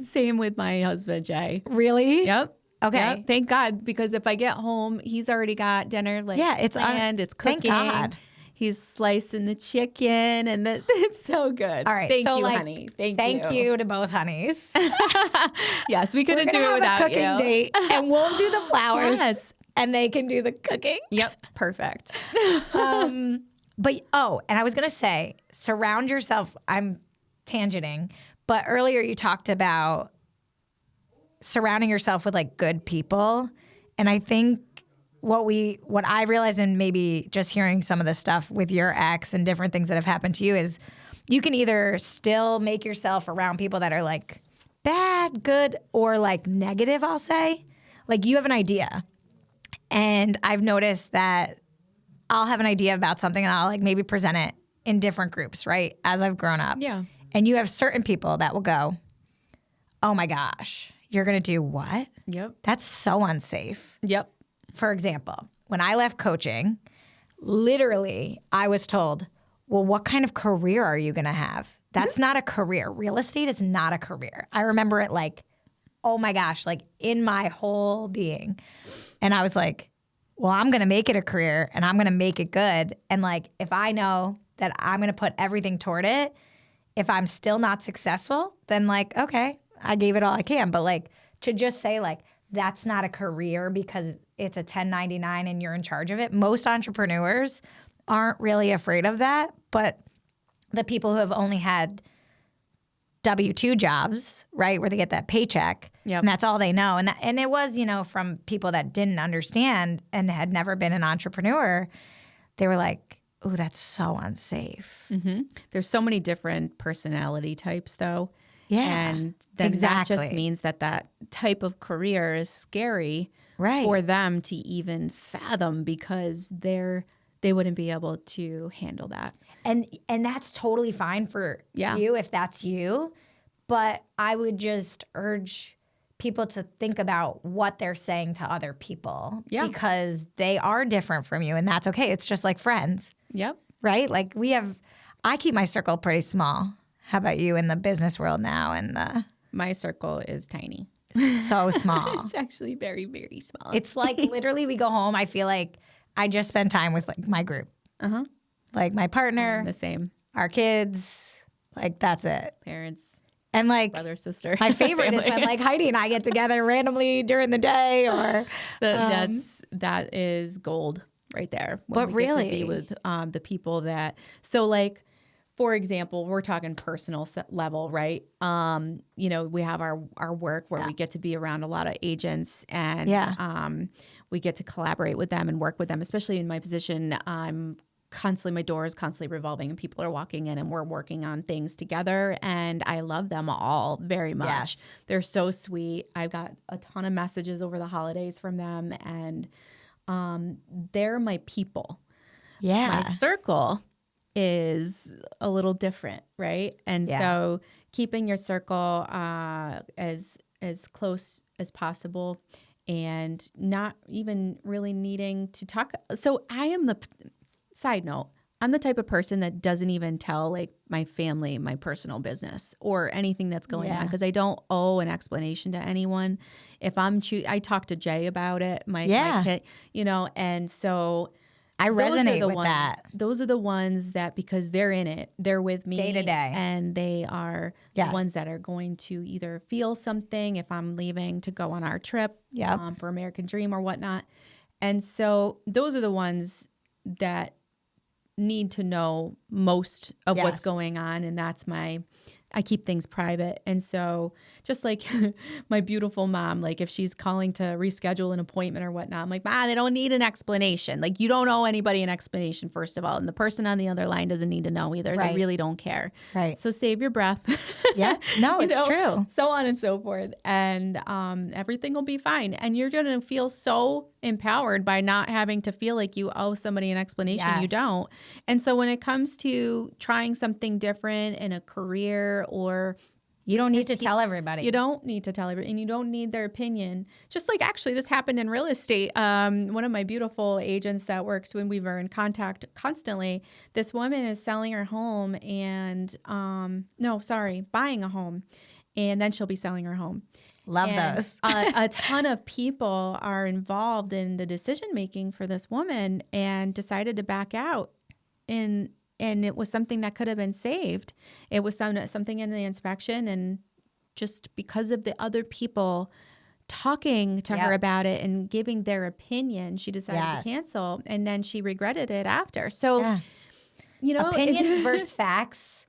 Same with my husband, Jay. Really? Yep. Okay. Yep. Thank God, because if I get home, he's already got dinner. Like, it's planned. It's cooking. Thank God. He's slicing the chicken, and it's so good. All right. Thank you, honey. Thank you to both honeys. Yes, we couldn't do it without without you. We're going to have a cooking date, and we'll do the flowers, and they can do the cooking. Yep. Perfect. And I was going to say, surround yourself. I'm tangenting, but earlier you talked about surrounding yourself with like good people. And I think what I realized, and maybe just hearing some of the stuff with your ex and different things that have happened to you, is you can either still make yourself around people that are like bad, good, or like negative, I'll say. Like you have an idea. And I've noticed that I'll have an idea about something and I'll like maybe present it in different groups, right? As I've grown up. Yeah. And you have certain people that will go, oh my gosh, you're going to do what? Yep. That's so unsafe. Yep. For example, when I left coaching, literally I was told, well, what kind of career are you going to have? That's not a career. Real estate is not a career. I remember it like, oh my gosh, like in my whole being. And I was like, well, I'm going to make it a career and I'm going to make it good. And like, if I know that I'm going to put everything toward it, if I'm still not successful, then like, okay, I gave it all I can. But like to just say like, that's not a career because it's a 1099 and you're in charge of it. Most entrepreneurs aren't really afraid of that. But the people who have only had W-2 jobs, right, where they get that paycheck, and that's all they know. And it was, from people that didn't understand and had never been an entrepreneur, they were like, oh, that's so unsafe. Mm-hmm. There's so many different personality types, though. Yeah, and then that just means that type of career is scary for them to even fathom because they wouldn't be able to handle that. And that's totally fine for you if that's you. But I would just urge people to think about what they're saying to other people because they are different from you, and that's okay. It's just like friends. Yep. Right? Like I keep my circle pretty small. How about you in the business world now? My circle is tiny. So small. It's actually very, very small. It's like literally we go home. I feel like I just spend time with like my group. Uh-huh. Like my partner. The same. Our kids. Like that's it. Parents. And like brother, sister. My favorite is when like Heidi and I get together randomly during the day or that is gold right there. But really get to be with the people that like for example, we're talking personal level, right? We have our work where we get to be around a lot of agents and we get to collaborate with them and work with them, especially in my position. My door is constantly revolving and people are walking in and we're working on things together. And I love them all very much. Yes. They're so sweet. I've got a ton of messages over the holidays from them and they're my people. Yeah. My circle is a little different, right? And so keeping your circle as close as possible and not even really needing to talk. So I am side note, I'm the type of person that doesn't even tell like my family my personal business or anything that's going on because I don't owe an explanation to anyone. If I talk to Jay about it, my kid, and so I resonate with that. Those are the ones that because they're in it, they're with me day to day, and they are the ones that are going to either feel something if I'm leaving to go on our trip for American Dream or whatnot. And so those are the ones that need to know most of what's going on, and that's my I keep things private. And so just like my beautiful mom, like if she's calling to reschedule an appointment or whatnot, I'm like, Ma, they don't need an explanation. Like you don't owe anybody an explanation, first of all. And the person on the other line doesn't need to know either. Right. They really don't care. Right. So save your breath. Yeah. No, it's true. So on and so forth. And everything will be fine. And you're going to feel so empowered by not having to feel like you owe somebody an explanation. Yes. You don't. And so when it comes to trying something different in a career, or you don't need to tell everybody. You don't need to tell everybody, and you don't need their opinion. Just like actually this happened in real estate. One of my beautiful agents that works when we were in contact constantly, this woman is selling her home and buying a home, and then she'll be selling her home. Love those. A ton of people are involved in the decision making for this woman and decided to back out. And it was something that could have been saved. It was something in the inspection, and just because of the other people talking to her about it and giving their opinion, she decided to cancel, and then she regretted it after. So, opinions versus facts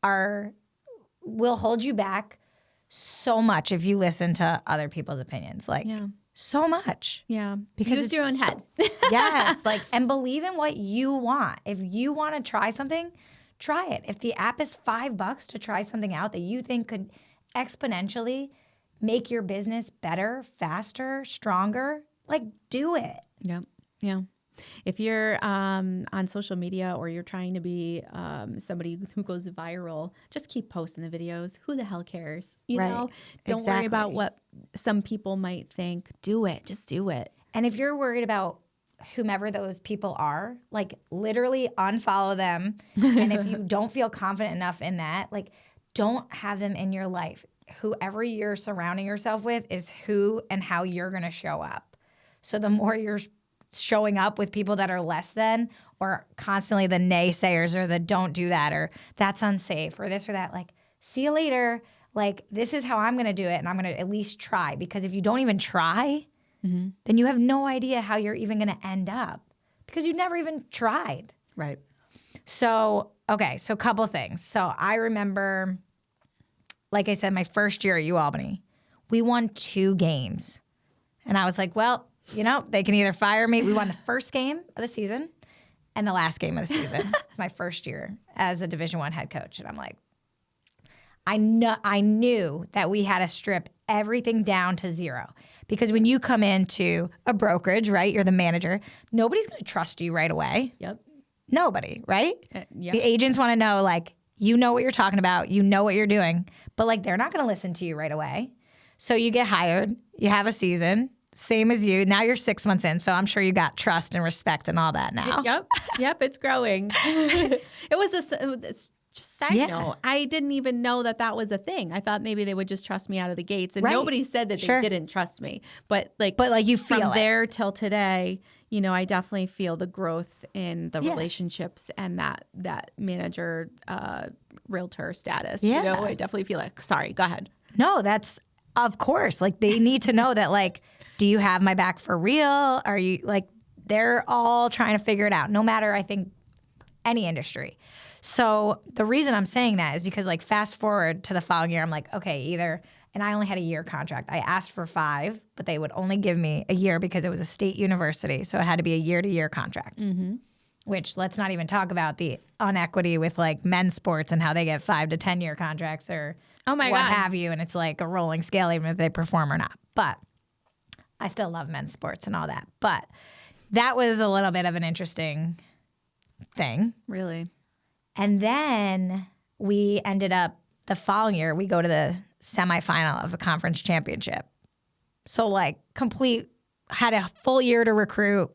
will hold you back so much if you listen to other people's opinions. So much. Yeah. Because use your own head. Yes. And believe in what you want. If you want to try something, try it. If the app is $5 to try something out that you think could exponentially make your business better, faster, stronger, do it. Yep. Yeah. If you're on social media or you're trying to be somebody who goes viral, just keep posting the videos. Who the hell cares? You know? Don't worry about what some people might think. Do it. Just do it. And if you're worried about whomever those people are, literally unfollow them. And if you don't feel confident enough in that, don't have them in your life. Whoever you're surrounding yourself with is who and how you're going to show up. So the more you're showing up with people that are less than, or constantly the naysayers, or the don't do that, or that's unsafe, or this or that, see you later. This is how I'm going to do it, and I'm going to at least try. Because if you don't even try, then you have no idea how you're even going to end up, because you never even tried. Right. So, okay, so a couple things. So I remember, like I said, my first year at UAlbany, we won 2 games. And I was like, well, they can either fire me. We won the first game of the season and the last game of the season. It's my first year as a Division I head coach. And I'm like, I knew that we had to strip everything down to 0. Because when you come into a brokerage, right, you're the manager, nobody's going to trust you right away. Yep. Nobody, right? Yep. The agents want to know, you know what you're talking about. You know what you're doing. But, they're not going to listen to you right away. So you get hired. You have a season. Same as you. Now you're 6 months in, so I'm sure you got trust and respect and all that now. Yep, it's growing. It was just side note. I didn't even know that was a thing. I thought maybe they would just trust me out of the gates, and nobody said that they didn't trust me. But you feel from there till today, I definitely feel the growth in the relationships and that manager realtor status. Yeah. I definitely feel sorry, go ahead. No, that's of course. They need to know that do you have my back for real? Are you they're all trying to figure it out, no matter, I think, any industry. So the reason I'm saying that is because fast forward to the following year, I'm okay, either, and I only had a year contract. I asked for 5, but they would only give me a year because it was a state university. So it had to be a year-to-year contract, which let's not even talk about the inequity with men's sports and how they get 5 to 10 year contracts or what have you. And it's a rolling scale, even if they perform or not. But I still love men's sports and all that. But that was a little bit of an interesting thing. Really? And then we ended up, the following year, we go to the semifinal of the conference championship. So had a full year to recruit,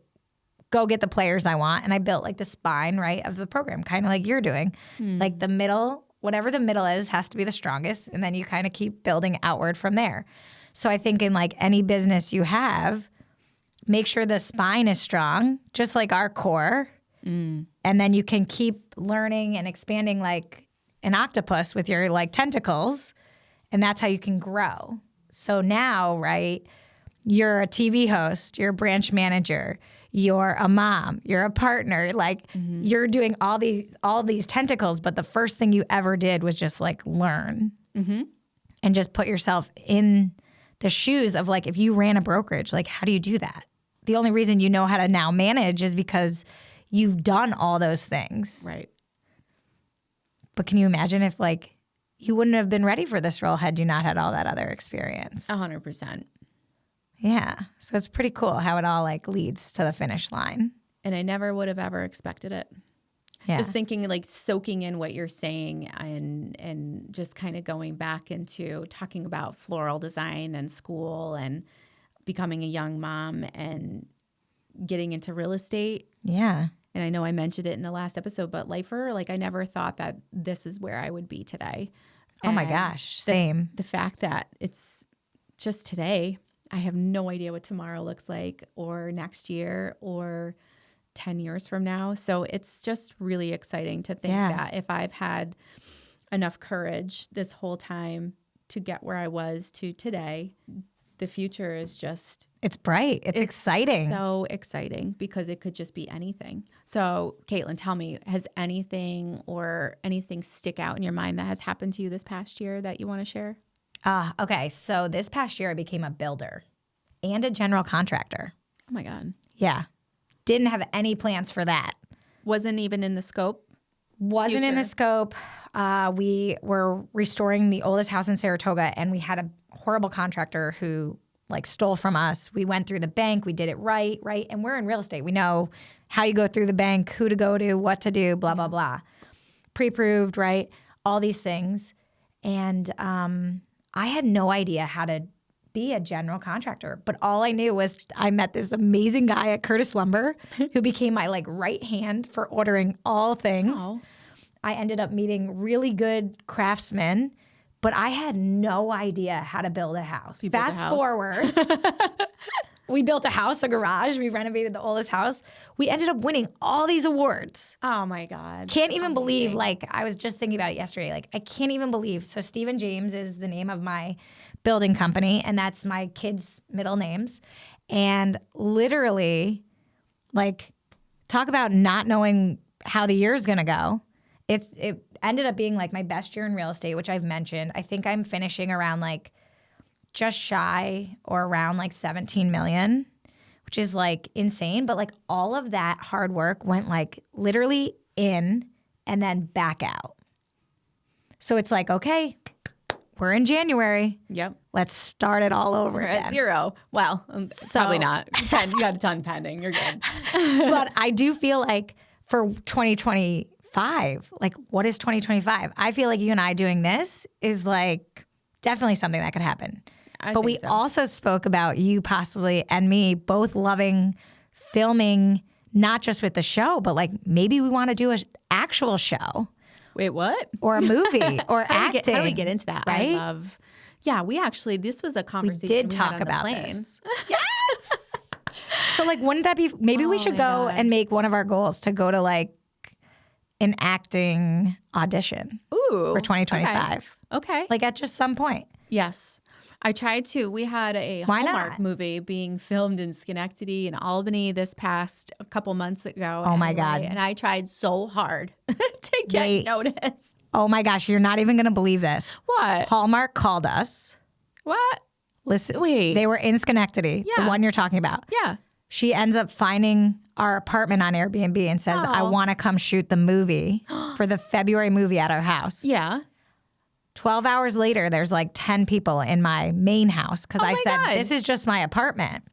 go get the players I want. And I built the spine, right, of the program, kind of like you're doing. The middle, whatever the middle is, has to be the strongest. And then you kind of keep building outward from there. So I think in any business you have, make sure the spine is strong, just like our core. And then you can keep learning and expanding like an octopus with your tentacles. And that's how you can grow. So now, right, you're a TV host, you're a branch manager, you're a mom, you're a partner, like you're doing all these tentacles, but the first thing you ever did was just like learn and just put yourself in the shoes of like, if you ran a brokerage, like how do you do that? The only reason you know how to now manage is because you've done all those things. Right. But can you imagine if like you wouldn't have been ready for this role had you not had all that other experience? 100%. Yeah. So it's pretty cool how it all like leads to the finish line. And I never would have ever expected it. Yeah. Just thinking, like soaking in what you're saying and just kind of going back into talking about floral design and school and becoming a young mom and getting into real estate. Yeah. And I know I mentioned it in the last episode, but lifer, like I never thought that this is where I would be today. Oh my gosh. Same. The fact that it's just today, I have no idea what tomorrow looks like or next year or 10 years from now. So it's just really exciting to think that if I've had enough courage this whole time to get where I was to today, the future is just... It's bright. It's exciting. So exciting because it could just be anything. So Caitlin, tell me, has anything stick out in your mind that has happened to you this past year that you want to share? Okay. So this past year I became a builder and a general contractor. Oh my God. Yeah. Didn't have any plans for that. Wasn't even in the scope? Wasn't in the scope. We were restoring the oldest house in Saratoga, and we had a horrible contractor who like stole from us. We went through the bank. We did it right. And we're in real estate. We know how you go through the bank, who to go to, what to do, blah, blah, blah. Pre-approved, right? All these things. And I had no idea how to be a general contractor. But all I knew was I met this amazing guy at Curtis Lumber who became my like right hand for ordering all things. Oh. I ended up meeting really good craftsmen, but I had no idea how to build a house. Fast forward, we built a house, a garage. We renovated the oldest house. We ended up winning all these awards. Oh my God. Can't even believe, like, I was just thinking about it yesterday. Like, I can't even believe. So Stephen James is the name of my building company, and that's my kids' middle names. And literally, like, talk about not knowing how the year's going to go. It ended up being like my best year in real estate, which I've mentioned. I think I'm finishing around like just shy or around like 17 million, which is like insane. But like all of that hard work went like literally in and then back out. So it's like, okay, we're in January. Yep. Let's start it all over again. At zero. Well, probably not. You got a ton pending. You're good. But I do feel like for 2025, like what is 2025? I feel like you and I doing this is like definitely something that could happen. But we also spoke about you possibly and me both loving filming, not just with the show, but like maybe we want to do an actual show. Wait, what? Or a movie or acting. How do we get into that? Right? This was a conversation we did talk about this. Yes. So like, wouldn't that be, maybe we should go and make one of our goals to go to like an acting audition for 2025. Okay. Like at just some point. Yes. I tried to. We had a Hallmark movie being filmed in Schenectady and Albany this past a couple months ago. Oh my God. And I tried so hard to get notice. Oh my gosh, you're not even going to believe this. What? Hallmark called us. What? Listen, they were in Schenectady, the one you're talking about. Yeah. She ends up finding our apartment on Airbnb and says, I want to come shoot the movie for the February movie at our house. Yeah. 12 hours later, there's like 10 people in my main house because I said, this is just my apartment.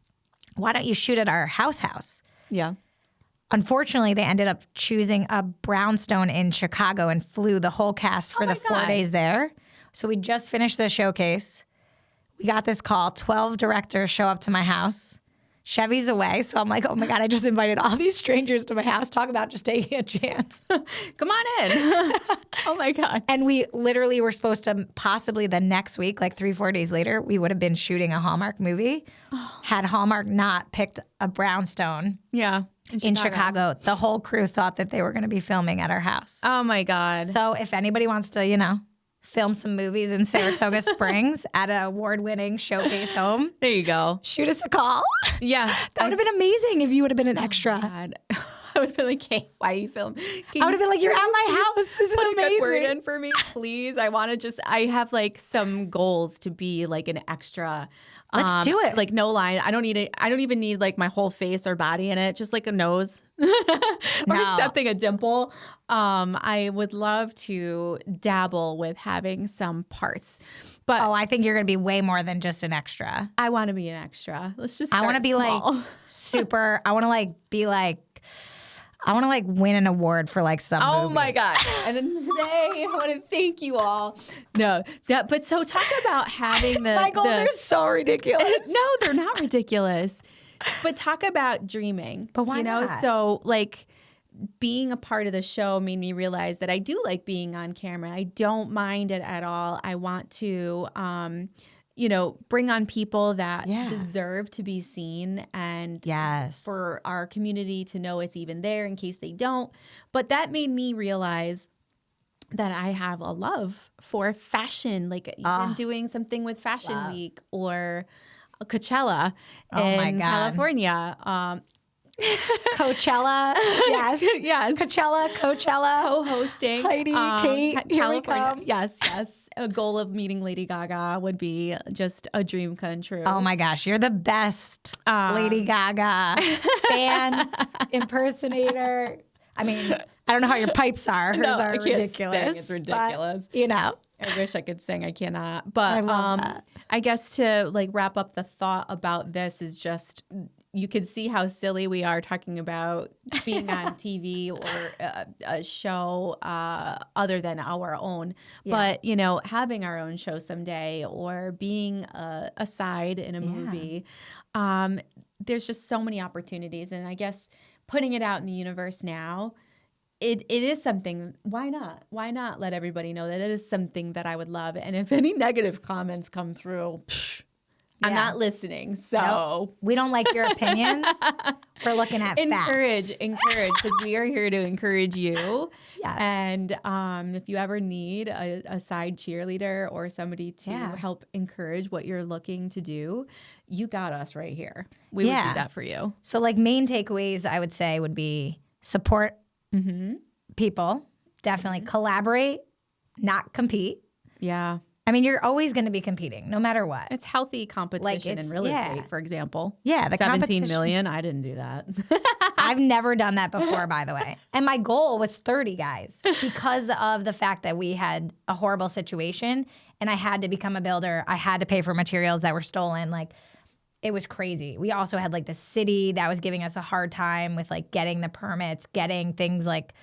Why don't you shoot at our house? Yeah. Unfortunately, they ended up choosing a brownstone in Chicago and flew the whole cast for the 4 days there. So we just finished the showcase. We got this call. 12 directors show up to my house. Chevy's away. So I'm like, oh my God, I just invited all these strangers to my house. Talk about just taking a chance. Come on in. Oh my God. And we literally were supposed to possibly the next week, like 3-4 days later, we would have been shooting a Hallmark movie. Had Hallmark not picked a brownstone in Chicago, the whole crew thought that they were going to be filming at our house. Oh my God. So if anybody wants to, film some movies in Saratoga Springs at an award-winning showcase home. There you go. Shoot us a call. Yeah. That would have been amazing if you would have been an extra. God. I would have been like, hey, why are you filming? I would have been like, you're at my house. This is amazing. Put a good word in for me, please. I have like some goals to be like an extra. Let's do it. Like no line. I don't even need like my whole face or body in it. Just like a nose or something, a dimple. I would love to dabble with having some parts. But I think you're going to be way more than just an extra. I want to be an extra. Let's just start I want to be small. like super. I want to like be like. I want to like win an award for like some movie. My God. And then today I want to thank you all. But so talk about having my goals are so ridiculous. No, they're not ridiculous. But talk about dreaming. But why not? So like being a part of the show made me realize that I do like being on camera. I don't mind it at all. I want to bring on people that deserve to be seen and for our community to know it's even there in case they don't. But that made me realize that I have a love for fashion, like even doing something with Fashion Week or Cucchiella in California. Coachella, yes, Coachella, co-hosting, Heidi, Kate, here we come. Yes. A goal of meeting Lady Gaga would be just a dream come true. Oh my gosh, you're the best Lady Gaga fan impersonator. I mean, I don't know how your pipes are. Hers are ridiculous. Sing. It's ridiculous. But, I wish I could sing. I cannot. But I love that. I guess to like wrap up the thought about this is just. You could see how silly we are talking about being on TV or a show other than our own. Yeah. But, having our own show someday or being a side in a movie, there's just so many opportunities. And I guess putting it out in the universe now, it is something. Why not? Why not let everybody know that it is something that I would love? And if any negative comments come through, I'm not listening, so. Nope. We don't like your opinions. We're looking at encourage, facts. because we are here to encourage you. Yes. And if you ever need a side cheerleader or somebody to help encourage what you're looking to do, you got us right here. We would do that for you. So like main takeaways I would say would be support people, definitely collaborate, not compete. Yeah. I mean, you're always going to be competing, no matter what. It's healthy competition in real estate, for example. Yeah, the 17 million. I didn't do that. I've never done that before, by the way. And my goal was 30 guys because of the fact that we had a horrible situation and I had to become a builder. I had to pay for materials that were stolen. Like, it was crazy. We also had like the city that was giving us a hard time with like getting the permits, getting things like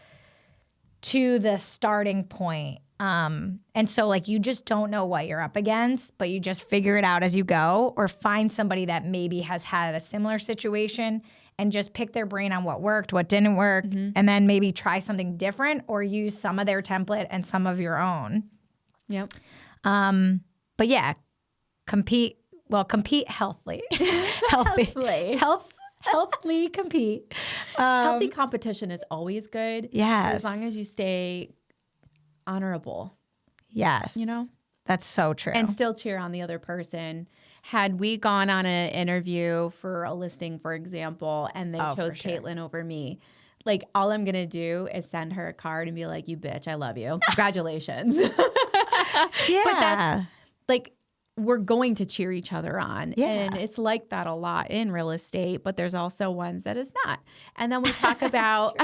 to the starting point. And so like you just don't know what you're up against, but you just figure it out as you go or find somebody that maybe has had a similar situation and just pick their brain on what worked, what didn't work, and then maybe try something different or use some of their template and some of your own. Yep. But yeah, compete healthily. Healthily compete. Healthy competition is always good. Yes. As long as you stay honorable. Yes. That's so true. And still cheer on the other person. Had we gone on an interview for a listing, for example, and they chose Caitlin over me, like all I'm going to do is send her a card and be like, you bitch, I love you. Congratulations. Yeah. But that's like, we're going to cheer each other on. Yeah. And it's like that a lot in real estate, but there's also ones that is not. And then we talk about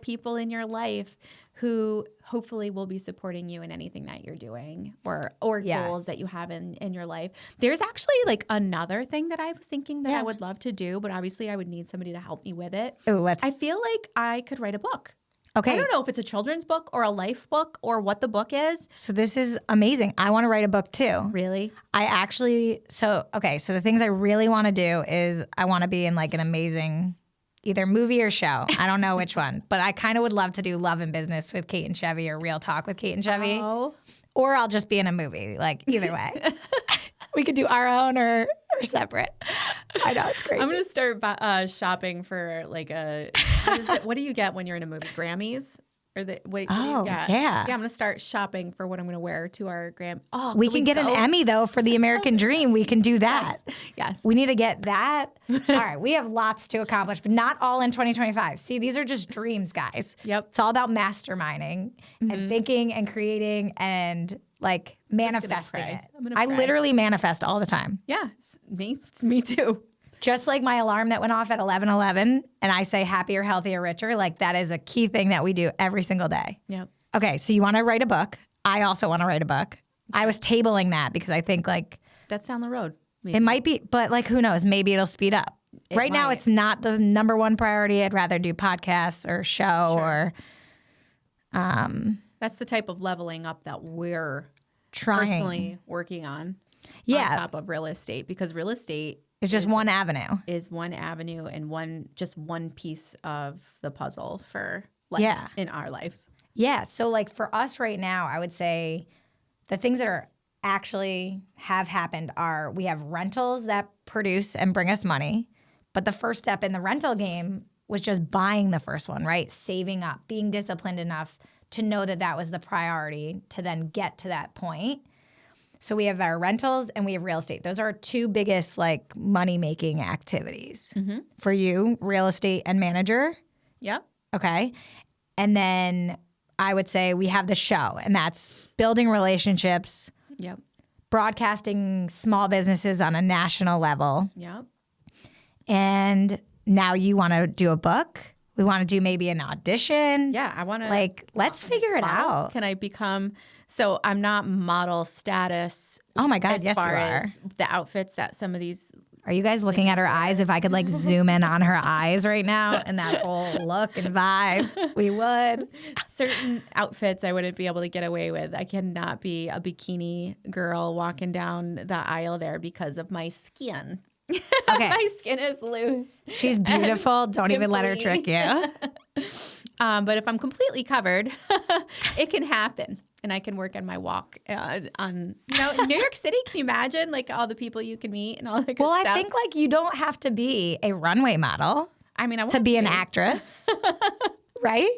people in your life who hopefully will be supporting you in anything that you're doing or goals that you have in your life. There's actually like another thing that I was thinking that I would love to do, but obviously I would need somebody to help me with it. I feel like I could write a book. Okay. I don't know if it's a children's book or a life book or what the book is. So this is amazing. I want to write a book too. Really? So the things I really want to do is I want to be in like an amazing either movie or show. I don't know which one, but I kind of would love to do Love and Business with Kate and Chevy or Real Talk with Kate and Chevy. Oh. Or I'll just be in a movie, like either way. We could do our own or separate. I know, it's crazy. I'm going to start shopping for like what do you get when you're in a movie? Grammys? Or what do you got? Yeah. I'm going to start shopping for what I'm going to wear to our grand. Oh, we can get an Emmy, though, for the American Dream. We can do that. Yes. We need to get that. All right. We have lots to accomplish, but not all in 2025. See, these are just dreams, guys. Yep. It's all about masterminding and thinking and creating and like manifesting it. I literally manifest all the time. Yeah. Me too. Just like my alarm that went off at 11:11 and I say happier, healthier, richer, like that is a key thing that we do every single day. Yep. Okay, so you want to write a book. I also want to write a book. I was tabling that because I think like that's down the road. Maybe. It might be, but like who knows? Maybe it'll speed up. Right now, it's not the number one priority. I'd rather do podcasts or show or. That's the type of leveling up that we're personally working on. Yeah. On top of real estate, because real estate is just one avenue. Is one avenue and one piece of the puzzle for life in our lives. Yeah. So like for us right now, I would say the things that are actually have happened are we have rentals that produce and bring us money. But the first step in the rental game was just buying the first one, right? Saving up, being disciplined enough to know that that was the priority to then get to that point. So we have our rentals and we have real estate. Those are our two biggest like money-making activities for you, real estate and manager. Yep. Okay. And then I would say we have the show, and that's building relationships, broadcasting small businesses on a national level. Yep. And now you want to do a book. We want to do maybe an audition. Yeah, I want to. Like, let's figure it out. Can I become... So I'm not model status. Oh, my God, yes, you are. As the outfits that some of these... Are you guys looking at her eyes? If I could, like, zoom in on her eyes right now and that whole look and vibe, we would. Certain outfits I wouldn't be able to get away with. I cannot be a bikini girl walking down the aisle there because of my skin. Okay. My skin is loose. She's beautiful. Don't even let her trick you. But if I'm completely covered, it can happen. And I can work on my walk in New York City. Can you imagine like all the people you can meet and all that good stuff? Well, I think like you don't have to be a runway model. I mean, I want to be an actress, right?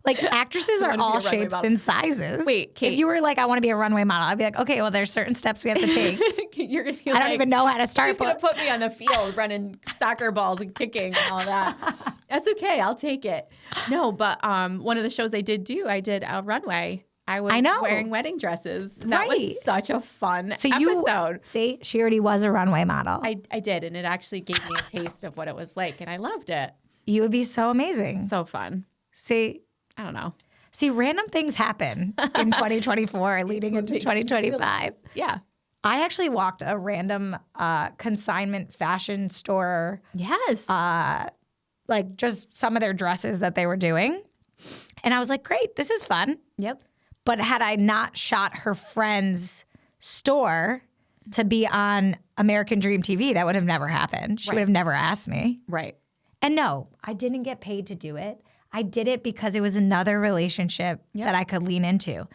Like actresses are all shapes and sizes. Wait, Kate. If you were like, I want to be a runway model, I'd be like, okay, well, there's certain steps we have to take. You're gonna be I don't even know how to start. She's gonna put me on the field running soccer balls and kicking and all that. That's okay. I'll take it. No, but one of the shows I did a runway. I was wearing wedding dresses. That was such a fun episode. See, she already was a runway model. I did, and it actually gave me a taste of what it was like, and I loved it. You would be so amazing. So fun. See, I don't know. See, random things happen in 2024 leading into 2025. Yeah. I actually walked a random consignment fashion store. Yes. Like just some of their dresses that they were doing. And I was like, great, this is fun. Yep. But had I not shot her friend's store to be on American Dream TV, that would have never happened. She would have never asked me. Right. And no, I didn't get paid to do it. I did it because it was another relationship that I could lean into.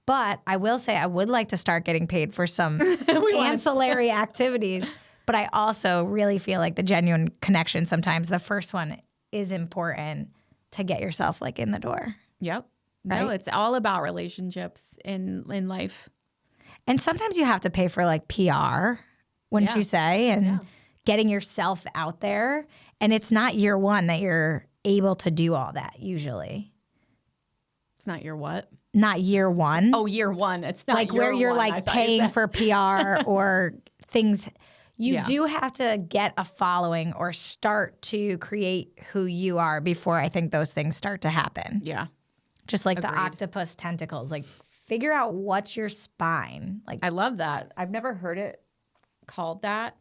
But I will say I would like to start getting paid for some ancillary activities. But I also really feel like the genuine connection sometimes, the first one is important to get yourself like in the door. Yep. Right? No, it's all about relationships in life. And sometimes you have to pay for like PR, wouldn't you say? And getting yourself out there. And it's not year one that you're able to do all that usually. It's not your what? Not year one. Oh, year one. It's not like where you're like paying for PR or things. You do have to get a following or start to create who you are before I think those things start to happen. Yeah. Just like the octopus tentacles. Like figure out what's your spine. Like I love that. I've never heard it called that.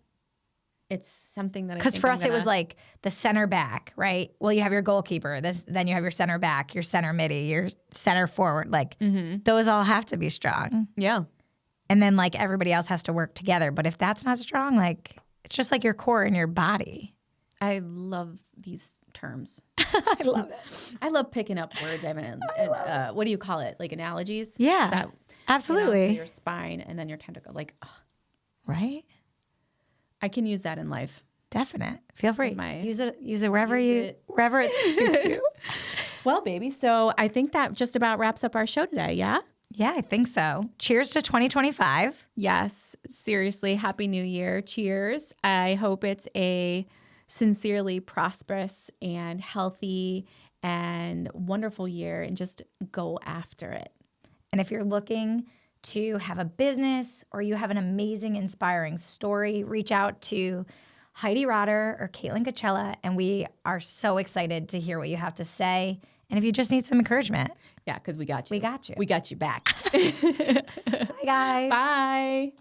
It's something that because for us it was like the center back, right? Well, you have your goalkeeper. Then you have your center back, your center midi, your center forward. Like those all have to be strong. Yeah. And then like everybody else has to work together. But if that's not strong, like it's just like your core and your body. I love these terms. I love it. I love picking up words. I haven't. What do you call it? Like analogies? Yeah, absolutely. So your spine and then your tentacle. Like, right? I can use that in life. Definite. Feel free. Use it wherever it suits you. Well, baby, so I think that just about wraps up our show today, yeah? Yeah, I think so. Cheers to 2025. Yes, seriously, Happy New Year. Cheers. I hope it's a sincerely prosperous and healthy and wonderful year, and just go after it. And if you're looking to have a business or you have an amazing, inspiring story, reach out to Heidi Rotter or Caitlin Cucchiella, and we are so excited to hear what you have to say. And if you just need some encouragement. Yeah, because we got you. We got you. We got you back. Bye, guys. Bye.